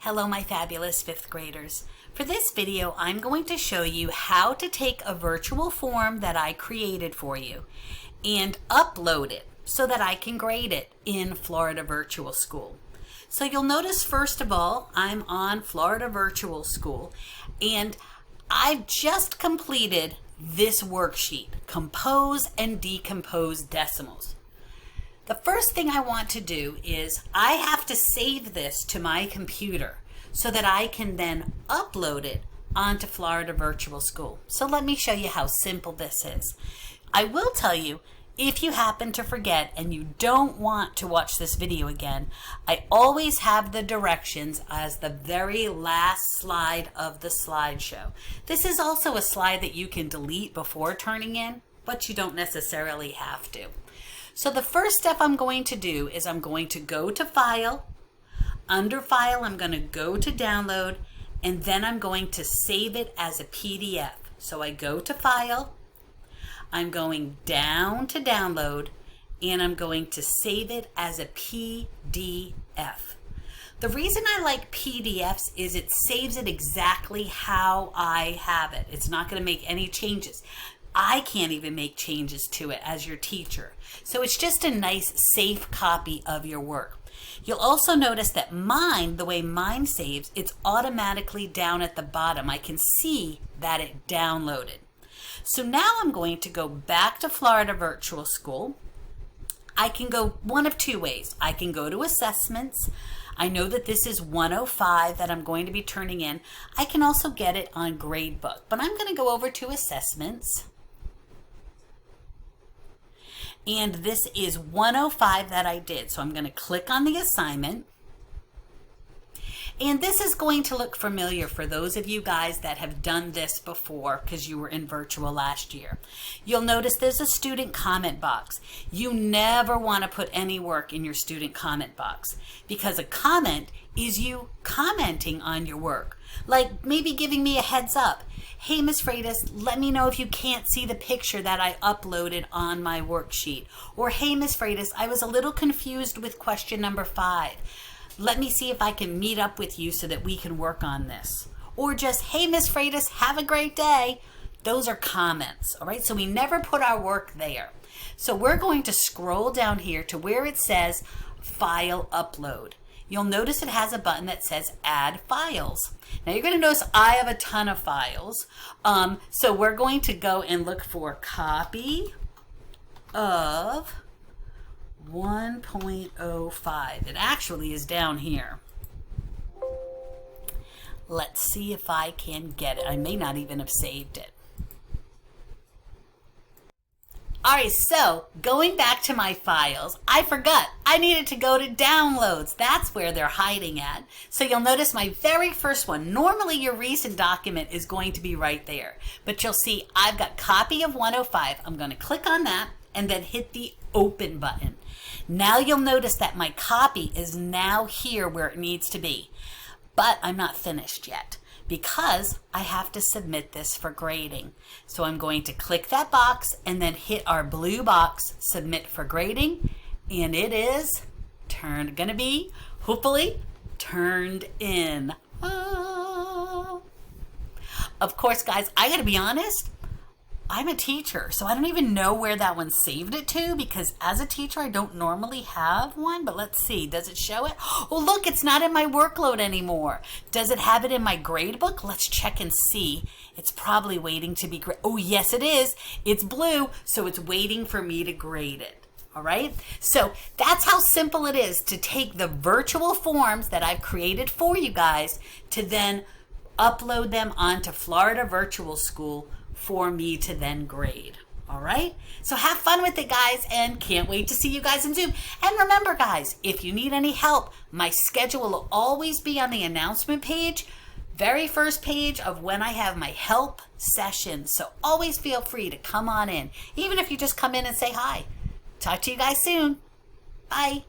Hello, my fabulous fifth graders. For this video, I'm going to show you how to take a virtual form that I created for you and upload it so that I can grade it in Florida Virtual School. So you'll notice, first of all, I'm on Florida Virtual School, and I've just completed this worksheet, Compose and Decompose Decimals. The first thing I want to do is I have to save this to my computer so that I can then upload it onto Florida Virtual School. So let me show you how simple this is. I will tell you, if you happen to forget and you don't want to watch this video again, I always have the directions as the very last slide of the slideshow. This is also a slide that you can delete before turning in, but you don't necessarily have to. So the first step I'm going to do is I'm going to go to File. Under File, I'm going to go to Download, and then I'm going to save it as a PDF. So I go to File, I'm going down to Download, and I'm going to save it as a PDF. The reason I like PDFs is it saves it exactly how I have it. It's not going to make any changes. I can't even make changes to it as your teacher. So it's just a nice, safe copy of your work. You'll also notice that mine, the way mine saves, it's automatically down at the bottom. I can see that it downloaded. So now I'm going to go back to Florida Virtual School. I can go one of two ways. I can go to Assessments. I know that this is 105 that I'm going to be turning in. I can also get it on Gradebook, but I'm going to go over to Assessments. And this is 105 that I did. So I'm going to click on the assignment. And this is going to look familiar for those of you guys that have done this before because you were in virtual last year. You'll notice there's a student comment box. You never want to put any work in your student comment box because a comment is you commenting on your work. Like maybe giving me a heads up. Hey, Ms. Freitas, let me know if you can't see the picture that I uploaded on my worksheet. Or, hey, Ms. Freitas, I was a little confused with question number 5. Let me see if I can meet up with you so that we can work on this. Or just, hey, Ms. Freitas, have a great day. Those are comments, all right? So we never put our work there. So we're going to scroll down here to where it says File Upload. You'll notice it has a button that says Add Files. Now you're going to notice I have a ton of files. So we're going to go and look for copy of 1.05. It actually is down here. Let's see if I can get it. I may not even have saved it. All right, so going back to my files, I forgot I needed to go to downloads. That's where they're hiding at. So you'll notice my very first one. Normally your recent document is going to be right there, but you'll see I've got copy of 105. I'm going to click on that and then hit the open button. Now you'll notice that my copy is now here where it needs to be, but I'm not finished yet, because I have to submit this for grading. So I'm going to click that box and then hit our blue box, Submit for Grading, and it is going to be, hopefully, turned in. Of course, guys, I gotta be honest, I'm a teacher, so I don't even know where that one saved it to because as a teacher, I don't normally have one, but let's see. Does it show it? Oh, look, it's not in my workload anymore. Does it have it in my gradebook? Let's check and see. It's probably waiting to be graded. Oh, yes, it is. It's blue, so it's waiting for me to grade it. All right, so that's how simple it is to take the virtual forms that I've created for you guys to then upload them onto Florida Virtual School for me to then grade. All right, so have fun with it, guys, and can't wait to see you guys in Zoom. And remember, guys, if you need any help, my schedule will always be on the announcement page, very first page of when I have my help session. So always feel free to come on in, even if you just come in and say hi. Talk to you guys soon. Bye.